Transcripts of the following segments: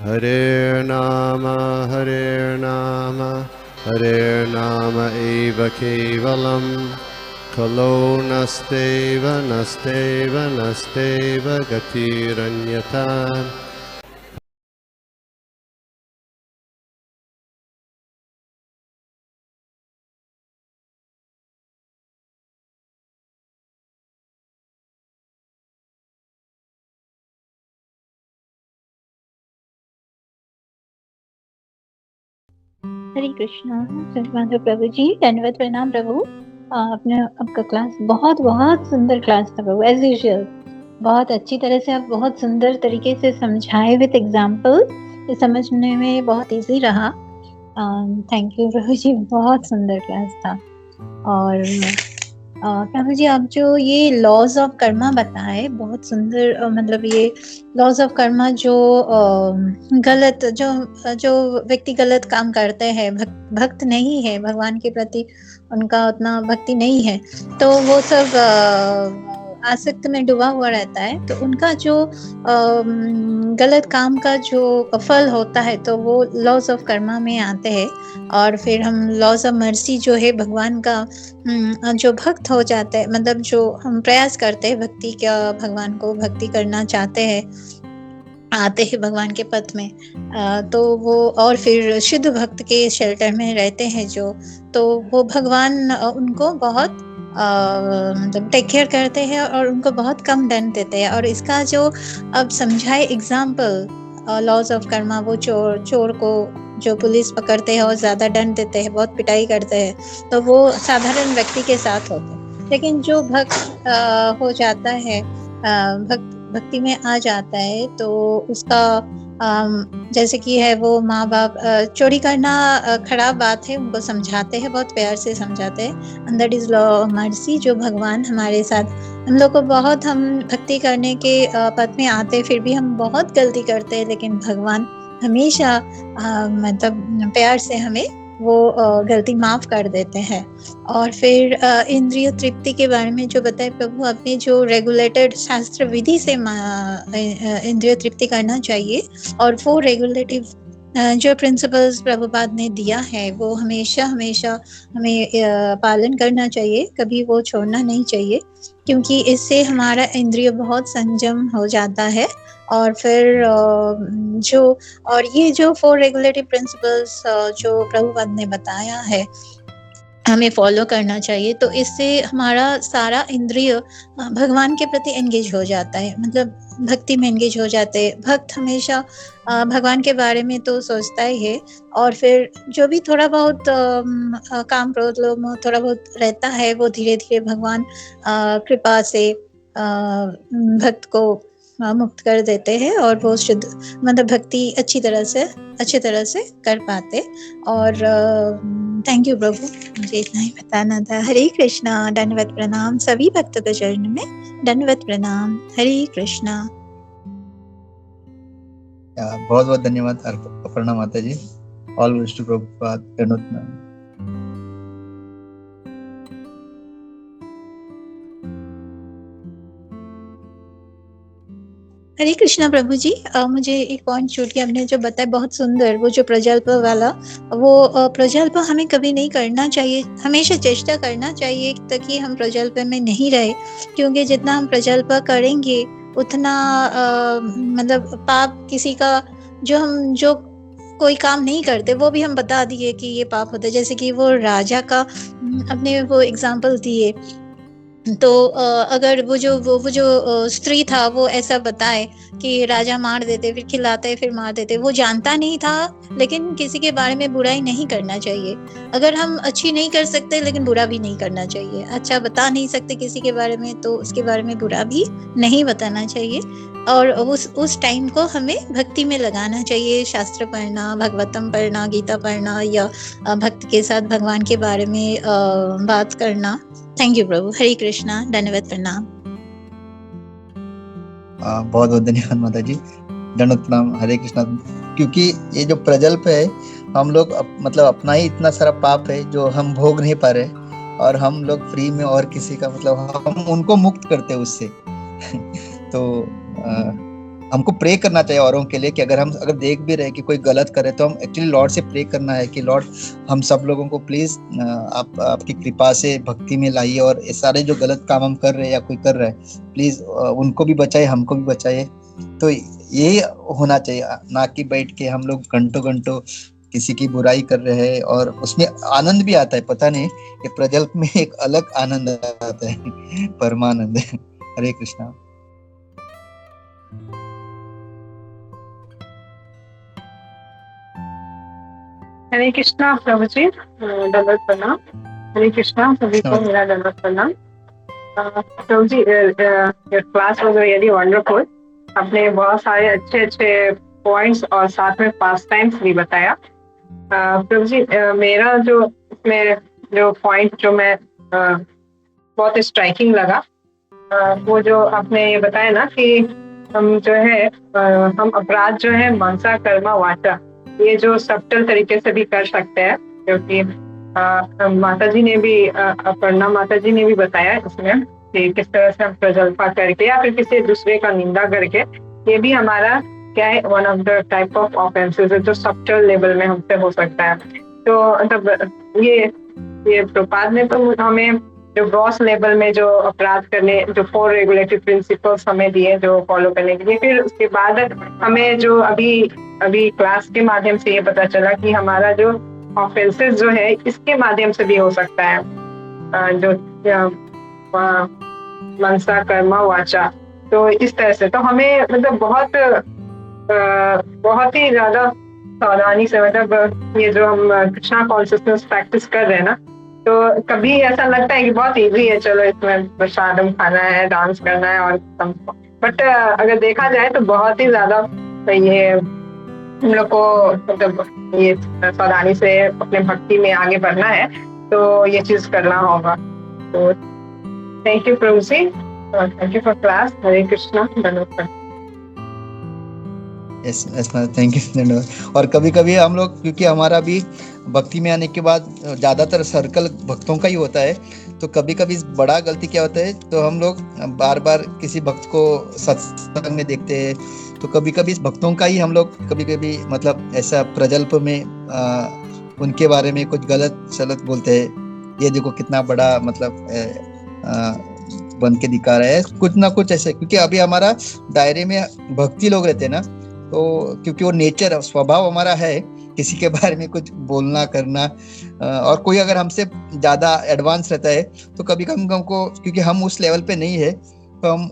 Hare Nama Hare Nama eva kevalam Kalo nasteva nasteva nasteva gatiranyata. हरे कृष्णा माधव प्रभु जी, धन्यवाद, प्रणाम प्रभु। आपने आपका क्लास बहुत बहुत सुंदर क्लास था प्रभु, एज यूजुअल बहुत अच्छी तरह से आप बहुत सुंदर तरीके से समझाए विद एग्जाम्पल। ये समझने में बहुत इजी रहा। थैंक यू प्रभु जी, बहुत सुंदर क्लास था। और प्रभु जी, आप जो ये लॉज ऑफ कर्मा बताए बहुत सुंदर, मतलब ये लॉज ऑफ कर्मा जो गलत जो व्यक्ति गलत काम करते हैं, भक्त नहीं है भगवान के प्रति, उनका उतना भक्ति नहीं है, तो वो सब आसक्त में डूबा हुआ रहता है, तो उनका जो गलत काम का जो फल होता है तो वो लॉज ऑफ कर्मा में आते हैं। और फिर हम लॉज ऑफ मर्सी जो है भगवान का, जो भक्त हो जाते हैं, मतलब जो हम प्रयास करते हैं भक्ति का, भगवान को भक्ति करना चाहते हैं, आते हैं भगवान के पथ में, तो वो और फिर शुद्ध भक्त के शेल्टर में रहते हैं जो, तो वो भगवान उनको बहुत मतलब टेक केयर करते हैं और उनको बहुत कम दंड देते हैं। और इसका जो अब समझाए एग्जाम्पल लॉज ऑफ कर्मा, वो चोर को जो पुलिस पकड़ते हैं और ज्यादा दंड देते हैं, बहुत पिटाई करते हैं, तो वो साधारण व्यक्ति के साथ होते हैं। लेकिन जो भक्त हो जाता है, भक्ति में आ जाता है, तो उसका जैसे कि है वो माँ बाप, चोरी करना खराब बात है, उनको समझाते हैं, बहुत प्यार से समझाते हैं, and that is law of mercy, जो भगवान हमारे साथ, हम लोग को बहुत, हम भक्ति करने के पथ में आते फिर भी हम बहुत गलती करते हैं, लेकिन भगवान हमेशा मतलब प्यार से हमें वो गलती माफ कर देते हैं। और फिर इंद्रिय तृप्ति के बारे में जो बताए प्रभु आपने, जो रेगुलेटेड शास्त्र विधि से इंद्रिय तृप्ति करना चाहिए, और वो रेगुलेटिव जो प्रिंसिपल्स प्रभुपाद ने दिया है वो हमेशा हमेशा हमें पालन करना चाहिए, कभी वो छोड़ना नहीं चाहिए, क्योंकि इससे हमारा इंद्रिय बहुत संयम हो जाता है। और फिर जो, और ये जो 4 रेगुलेटिव प्रिंसिपल्स जो प्रभुपाद ने बताया है हमें फॉलो करना चाहिए, तो इससे हमारा सारा इंद्रिय भगवान के प्रति एंगेज हो जाता है, मतलब भक्ति में एंगेज हो जाते हैं। भक्त हमेशा भगवान के बारे में तो सोचता ही है, और फिर जो भी थोड़ा बहुत काम क्रोध लोभ थोड़ा बहुत रहता है, वो धीरे धीरे भगवान कृपा से भक्त को मुक्त कर देते हैं, और वो शुद्ध मतलब भक्ति अच्छी तरह से कर पाते। और थैंक यू प्रभु, मुझे इतना ही बताना था। हरे कृष्णा, दंडवत प्रणाम सभी भक्तों के चरण में, दंडवत प्रणाम। हरे कृष्णा। बहुत बहुत धन्यवाद अपर्णा माता ji. All glories to Prabhupada. दंडवत प्रणाम। हरे कृष्णा प्रभु जी, मुझे एक पॉइंट छूट गया, हमने जो बताया बहुत सुंदर, वो जो प्रजल्प वाला, वो प्रजल्प हमें कभी नहीं करना चाहिए, हमेशा चेष्टा करना चाहिए ताकि हम प्रजल्प में नहीं रहे, क्योंकि जितना हम प्रजल्प करेंगे उतना मतलब पाप किसी का, जो कोई काम नहीं करते वो भी हम बता दिए कि ये पाप होता है, जैसे कि वो राजा का अपने वो एग्जाम्पल दिए, तो अगर वो जो स्त्री था वो ऐसा बताए कि राजा मार देते, फिर खिलाते, फिर मार देते, वो जानता नहीं था, लेकिन किसी के बारे में बुराई नहीं करना चाहिए। अगर हम अच्छी नहीं कर सकते लेकिन बुरा भी नहीं करना चाहिए, अच्छा बता नहीं सकते किसी के बारे में तो उसके बारे में बुरा भी नहीं बताना चाहिए, और उस टाइम को हमें भक्ति में लगाना चाहिए, शास्त्र पढ़ना, भगवतम पढ़ना, गीता पढ़ना, या भक्त के साथ भगवान के बारे में बात करना। थैंक यू प्रभु। हरे कृष्णा, धन्यवाद, प्रणाम। बहुत बहुत धन्यवाद माता जी, दंडवत प्रणाम। हरे कृष्णा। क्योंकि ये जो प्रजल्प है, हम लोग मतलब अपना ही इतना सारा पाप है जो हम भोग नहीं पा रहे, और हम लोग फ्री में और किसी का मतलब हम उनको मुक्त करते हैं उससे तो हमको प्रे करना चाहिए औरों के लिए कि अगर देख भी रहे कि कोई गलत करे तो हम एक्चुअली लॉर्ड से प्रे करना है कि लॉर्ड हम सब लोगों को प्लीज आप आपकी कृपा से भक्ति में लाइए, और ये सारे जो गलत काम हम कर रहे हैं या कोई कर रहा है प्लीज उनको भी बचाए, हमको भी बचाए। तो यही होना चाहिए, ना कि बैठ के हम लोग घंटों घंटों किसी की बुराई कर रहे हैं। और उसमें आनंद भी आता है, पता नहीं ये प्रजल्प में एक अलग आनंद आता है, परमानंद। हरे कृष्णा। हरे कृष्णा प्रभु जी, दंडवत प्रणाम। हरे कृष्णा सभी को मेरा दंडवत प्रणाम। प्रभु जी, क्लास वाज रियली वंडरफुल। आपने बहुत सारे अच्छे अच्छे पॉइंट्स और साथ में पास टाइम्स भी बताया। प्रभु जी, मेरा जो इसमें जो पॉइंट जो मैं बहुत स्ट्राइकिंग लगा, वो जो आपने ये बताया ना कि हम जो है हम अपराध जो है मनसा कर्मा वाचा, ये जो सब्टल तरीके से भी कर सकते हैं, क्योंकि माता जी ने भी अपर्णा माता जी ने भी बताया इसमें कि किस तरह से हम प्रजल्पा करके या फिर किसी दूसरे का निंदा करके, ये भी हमारा क्या है, one of the type of offences है जो सब्टल लेवल में हमसे हो सकता है। तो मतलब ये प्रपाद ने तो हमें जो ग्रॉस लेवल में जो अपराध करने, जो 4 रेगुलेटरी प्रिंसिपल्स हमें दिए जो फॉलो करने के लिए, फिर उसके बाद हमें जो अभी क्लास के माध्यम से ये पता चला कि हमारा जो ऑफेंसेस जो है इसके माध्यम से भी हो सकता है, जो मनसा कर्मा वाचा। तो इस तरह से तो हमें मतलब बहुत ही ज्यादा सावधानी से, मतलब ये जो हम कृष्णा कॉन्शियसनेस प्रैक्टिस कर रहे हैं ना, तो कभी ऐसा लगता है कि बहुत इजी है, चलो इसमें प्रसादम खाना है, डांस करना है और बट अगर देखा जाए तो बहुत ही ज्यादा ये हम लोग को मतलब ये सावधानी से अपने भक्ति में आगे बढ़ना है, तो ये चीज करना होगा। तो थैंक यू प्रभु ji, thank you for class. Hare Krishna. धन्यवाद। थैंक यू धन्यवाद। और कभी कभी हम लोग, क्योंकि हमारा भी भक्ति में आने के बाद ज्यादातर सर्कल भक्तों का ही होता है, तो कभी कभी बड़ा गलती क्या होता है, तो हम लोग बार बार किसी भक्त को सत्संग में देखते हैं, तो कभी कभी भक्तों का ही हम लोग कभी कभी मतलब ऐसा प्रजल्प में उनके बारे में कुछ गलत सलत बोलते हैं। ये देखो कितना बड़ा मतलब बन के दिखा रहा है कुछ ना कुछ ऐसे, क्योंकि अभी हमारा दायरे में भक्ति लोग रहते हैं ना, तो क्योंकि वो नेचर स्वभाव हमारा है किसी के बारे में कुछ बोलना करना, और कोई अगर हमसे ज्यादा एडवांस रहता है तो कभी हमको, क्योंकि हम उस लेवल पे नहीं है, तो हम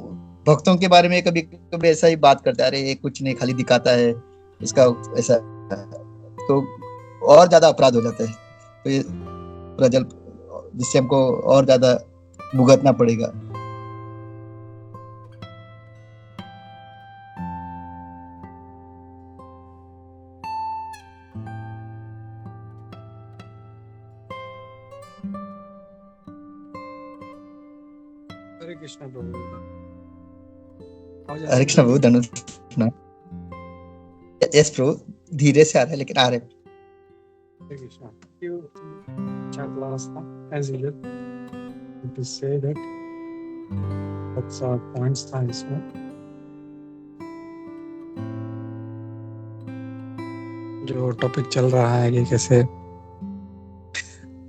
भक्तों के बारे में कभी कभी ऐसा ही बात करते हैं, अरे ये कुछ नहीं खाली दिखाता है इसका ऐसा, तो और ज्यादा अपराध हो जाता है। तो ये प्रजल्प जिससे हमको और ज्यादा भुगतना पड़ेगा। हरे कृष्णा प्रभु। हरे कृष्णा प्रभु। धन्यवाद। यस प्रभु, धीरे से आ रहा है लेकिन आ रहे। हरे कृष्णा। अच्छा क्लास था as usual, to say that अच्छा पॉइंट्स था इसमें। जो टॉपिक चल रहा है कि कैसे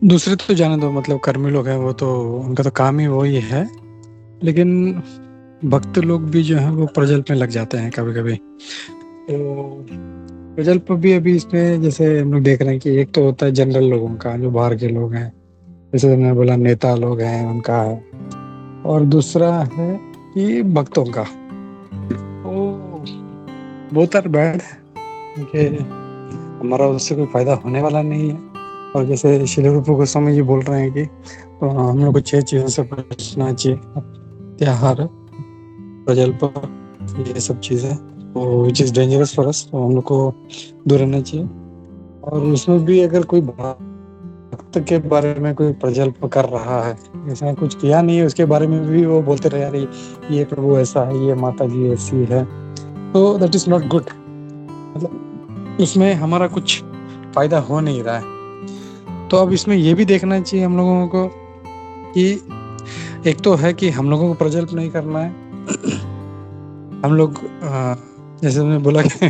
दूसरे तो जाने दो, मतलब कर्मी लोग हैं वो तो उनका तो काम ही वही है, लेकिन भक्त लोग भी जो है वो प्रजल्प में लग जाते हैं कभी कभी। तो प्रजल्प भी अभी इसमें जैसे हम लोग देख रहे हैं कि एक तो होता है जनरल लोगों का, जो बाहर के लोग हैं, जैसे मैंने बोला नेता लोग हैं उनका है, और दूसरा है कि भक्तों का। तो बोथ आर बैड, क्योंकि हमारा उससे कोई फायदा होने वाला नहीं है। और जैसे श्रील रूप गोस्वामी जी बोल रहे हैं कि तो हम लोग को 6 चीजों से बचना चाहिए, त्याहार, प्रजल्प, ये सब चीजें, तो which is dangerous for us, तो हम लोग को दूर रहना चाहिए। और उसमें भी अगर कोई भक्त के बारे में कोई प्रजल्प कर रहा है, ऐसा कुछ किया नहीं है, उसके बारे में भी वो बोलते रहे यार ये प्रभु ऐसा है, ये माता जी ऐसी है, तो दैट इज नॉट गुड। मतलब इसमें हमारा कुछ फायदा हो नहीं रहा है। तो अब इसमें ये भी देखना चाहिए हम लोगों को कि एक तो है कि हम लोगों को प्रजल्प नहीं करना है, हम लोग जैसे मैंने बोला कि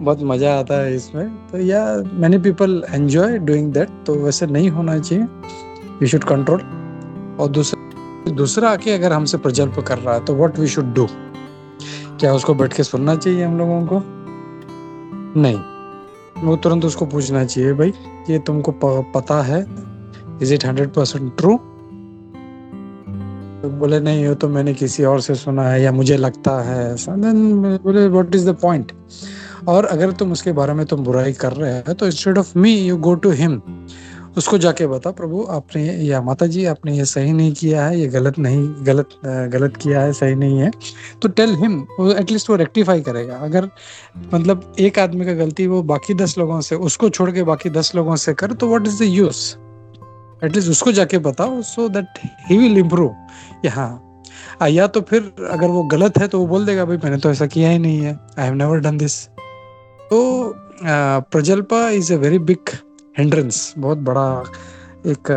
बहुत मजा आता है इसमें, तो या many people enjoy doing that, तो वैसे नहीं होना चाहिए, वी शुड कंट्रोल। और दूसरा आके अगर हमसे प्रजल्प कर रहा है तो व्हाट वी शुड डू, क्या उसको बैठ के सुनना चाहिए हम लोगों को? नहीं, वो तुरंत उसको पूछना चाहिए, भाई ये तुमको पता है, इज इट 100% ट्रू? तो बोले नहीं, हो तो मैंने किसी और से सुना है या मुझे लगता है ऐसा, देन बोले व्हाट इज द पॉइंट? और अगर तुम उसके बारे में तुम बुराई कर रहे हो तो instead of me you go to him, उसको जाके बता, प्रभु आपने या माता जी आपने ये सही नहीं किया है, ये गलत किया है, सही नहीं है। तो टेल हिम, एटलीस्ट वो रेक्टिफाई करेगा। अगर मतलब एक आदमी का गलती वो बाकी 10 लोगों से, उसको छोड़ के बाकी 10 लोगों से कर, तो what is the use? At least उसको जाके बताओ, so that he will improve. या तो फिर अगर वो गलत है तो वो बोल देगा, भाई मैंने तो ऐसा किया ही नहीं है, I have never done this. तो प्रजल्पा is a very big hindrance, बहुत बड़ा एक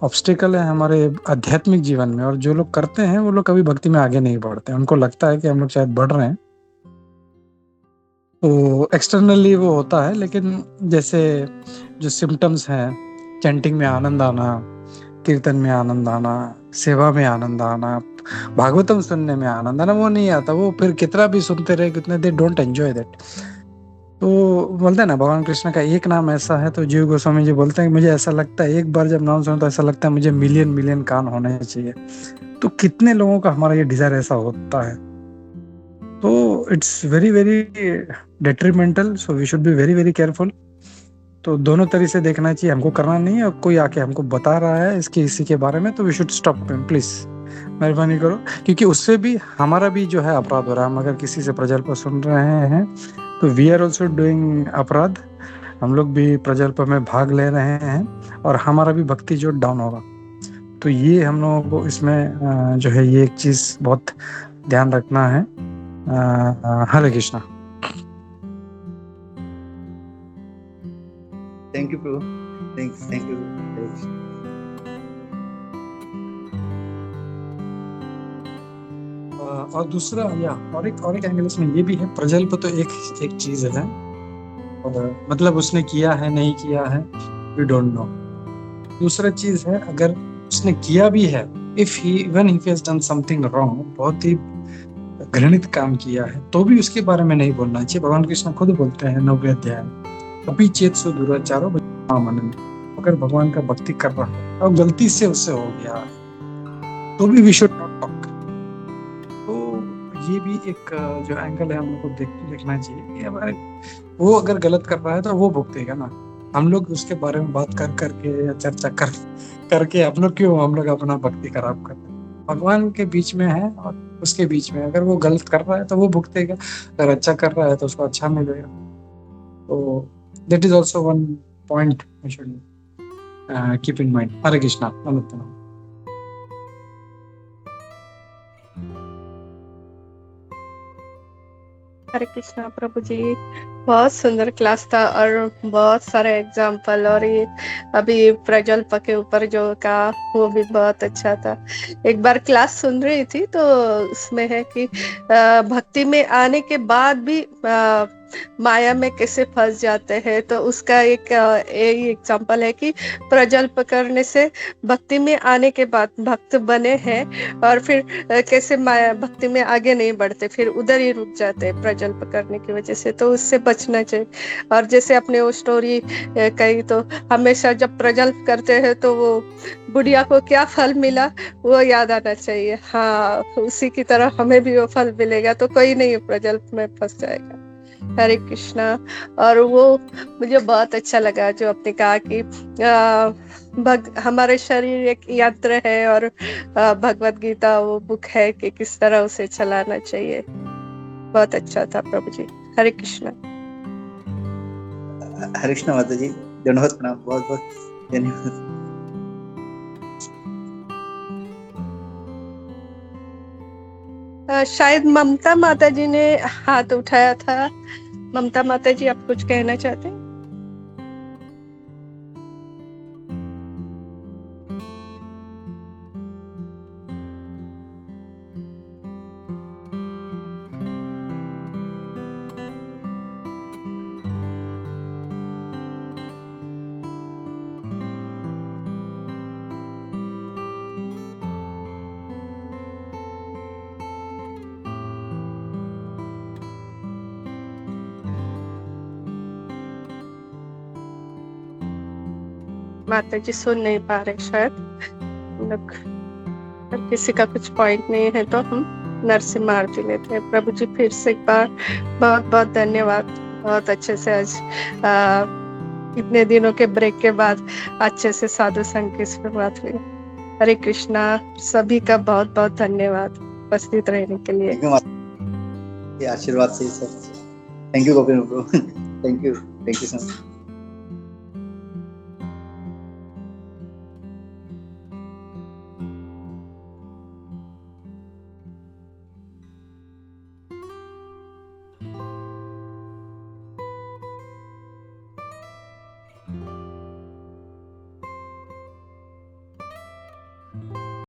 ऑब्स्टिकल है हमारे आध्यात्मिक जीवन में। और जो लोग करते हैं वो लोग कभी भक्ति में आगे नहीं बढ़ते, उनको लगता है कि हम लोग शायद बढ़ रहे हैं, तो एक्सटर्नली वो होता है। लेकिन जैसे जो सिम्टम्स हैं, चैंटिंग में आनंद आना, कीर्तन में आनंद आना, सेवा में आनंद आना, भागवतम सुनने में आनंद आना, वो नहीं आता। वो फिर कितना भी सुनते रहे कितने, दे डोंट एंजॉय दैट। तो बोलते हैं ना, भगवान कृष्ण का एक नाम ऐसा है, तो जीव गोस्वामी जी बोलते हैं कि मुझे ऐसा लगता है एक बार जब नाम सुनो तो ऐसा लगता है मुझे मिलियन मिलियन कान होने चाहिए। तो कितने लोगों का हमारा ये डिजायर ऐसा होता है, तो it's very very detrimental, so we should be very very careful. तो दोनों तरह से देखना चाहिए, हमको करना नहीं है, और कोई आके हमको बता रहा है इसके इसी के बारे में, तो we should stop him, please मेहरबानी करो, क्योंकि उससे भी हमारा भी जो है अपराध हो रहा है। हम अगर किसी से प्रजल्प सुन रहे हैं तो वी आर ऑल्सो डूइंग अपराध, हम लोग भी प्रजल्प में भाग ले रहे हैं और हमारा भी भक्ति जो डाउन होगा। तो ये हम लोगों को इसमें जो है ये एक चीज बहुत ध्यान रखना है। हरे कृष्णा। थैंक यू प्रभु, थैंक यू। और दूसरा और एक एंगल इसमें ये भी है, प्रजल्प तो एक चीज है, और मतलब उसने किया है नहीं किया है वी डोंट नो। दूसरा चीज है, अगर उसने किया भी है, if he even he has done something wrong, बहुत ही घृणित काम किया है, तो भी उसके बारे में नहीं बोलना चाहिए। भगवान कृष्ण खुद बोलते हैं 9वें अध्याय में, अभी चेत सो दुराचारो मनन, अगर भगवान का भक्ति कर रहा है और गलती से उससे हो गया तो भी वी शुड नॉट टॉक। तो ये भी एक जो एंगल है हम लोग को देखना चाहिए कि वो अगर गलत कर रहा है तो वो भुगतेगा ना, हम लोग उसके बारे में बात कर करके या चर्चा करके हम लोग अपना भक्ति खराब करते हैं। भगवान के बीच में है और उसके बीच में, अगर वो गलत कर रहा है तो वो भुगतेगा, अगर अच्छा कर रहा है तो उसको अच्छा मिलेगा। तो that is also one point we should keep in mind. Hare Krishna. अनुत्तम। हरे कृष्णा प्रभु जी, बहुत सुंदर क्लास था और बहुत सारे एग्जाम्पल, और ये अभी प्रजल्प के ऊपर जो कहा वो भी बहुत अच्छा था। एक बार क्लास सुन रही थी तो उसमें है कि भक्ति में आने के बाद भी माया में कैसे फंस जाते हैं, तो उसका एक एग्जाम्पल है कि प्रजल्प करने से भक्ति में आने के बाद भक्त बने हैं और फिर कैसे माया भक्ति में आगे नहीं बढ़ते, फिर उधर ही रुक जाते हैं प्रजल्प करने की वजह से। तो उससे बचना चाहिए। और जैसे अपने वो स्टोरी कही, तो हमेशा जब प्रजल्प करते हैं तो वो बुढ़िया को क्या फल मिला वो याद आना चाहिए। हाँ, उसी की तरह हमें भी वो फल मिलेगा, तो कोई नहीं प्रजल्प में फंस जाएगा। हरे कृष्णा। और वो मुझे बहुत अच्छा लगा जो आपने कहा कि हमारे शरीर एक यंत्र है और भगवत गीता वो बुक है कि किस तरह उसे चलाना चाहिए। बहुत अच्छा था प्रभु जी। हरे कृष्णा। हरे कृष्णा माता जी, दंडवत प्रणाम, बहुत बहुत धन्यवाद। शायद ममता माता जी ने हाथ उठाया था। ममता माता जी, आप कुछ कहना चाहते हैं? माता जी सुन नहीं पा रहे शायद। हम लोग अगर किसी का कुछ पॉइंट नहीं है तो हम नरसिम्हा आरती लेते हैं। प्रभु जी फिर से एक बार बहुत बहुत धन्यवाद। बहुत अच्छे से आज इतने दिनों के ब्रेक के बाद अच्छे से साधु संघ की शुरुआत हुई। हरे कृष्णा। सभी का बहुत बहुत धन्यवाद उपस्थित रहने के लिए। थैंक यू माता, ये आशीर्वाद से सब। Thank you Govind Prabhu. Thank you so much.